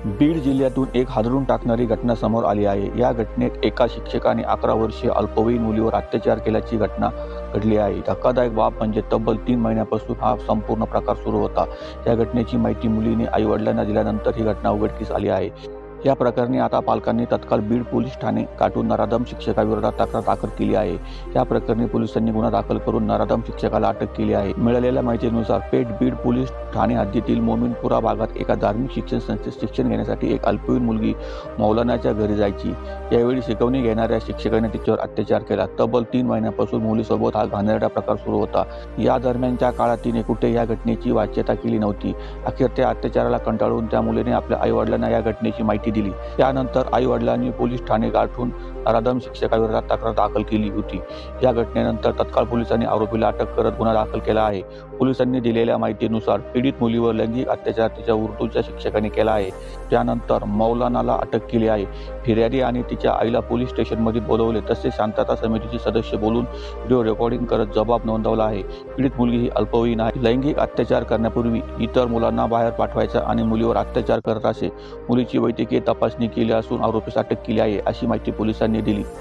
बीड जिल्ह्यातून एक हादरून टाकणारी घटना समोर आली आहे। या घटनेत एका शिक्षकाने 11 वर्षीय अल्पवयीन मुलीवर अत्याचार केल्याची घटना घडली आहे। धक्कादायक बाब म्हणजे तब्बल 3 महिन्यापासून हा संपूर्ण प्रकार सुरू होता। या घटनेची माहिती मुलीने आई-वडिलांना दिल्यानंतर ही घटना उघडकीस आली आहे। या प्रकरणी आता पालकांनी तत्काळ बीड पोलीस ठाणे गाठून नराधम शिक्षकाविरोधात तक्रार दाखल केली आहे। या प्रकरणी पोलिसांनी गुन्हा दाखल करून नराधम शिक्षकाला अटक केली आहे। मिळालेल्या माहितीनुसार पेठ बीड पोलीस ठाणे हद्दीतील मोमीनपुरा भागात एका धार्मिक शिक्षण संस्थेत शिक्षण घेण्यासाठी एक अल्पवयीन मुलगी मौलानाच्या घरी जायची। यावेळी शिकवणी घेणाऱ्या शिक्षकाने तिच्यावर अत्याचार केला। तब्बल 3 महिन्यापासून मुलीसोबत हा घाणेरडा प्रकार सुरू होता। या दरम्यानच्या काळात तिने कुठे या घटनेची वाच्यता केली नव्हती। अखेर त्या अत्याचाराला कंटाळून त्या मुलीने आपल्या आईवडिलांना या घटनेची माहिती दिली। त्यानंतर आई-वडिलांनी पोलीस ठाणे गाठून नराधम शिक्षकाविरोधात तक्रार दाखल केली होती। या घटनेनंतर तत्काळ पोलिसांनी आरोपीला अटक करत गुन्हा दाखल केला आहे। पोलिसांनी दिलेल्या माहितीनुसार पीडित मुलीवर लैंगिक अत्याचार तिच्या उर्दूच्या शिक्षकाने केला आहे। त्यानंतर मौलानाला अटक केली आहे। फिर्यादी आणि तिच्या आईला पोलीस स्टेशनमध्ये बोलवले तसेच शांतता समितीचे सदस्य बोलून व्हिडिओ रेकॉर्डिंग करत जबाब नोंदवला आहे। पीडित मुलगी ही अल्पवयीन आहे। लैंगिक अत्याचार करण्यापूर्वी इतर मुलांना बाहेर पाठवायचा आणि मुलीवर अत्याचार करत असे। मुलीची वैद्यकीय तपासणी केली असून आरोपीस अटक केली आहे अशी माहिती पोलिसांनी दिली।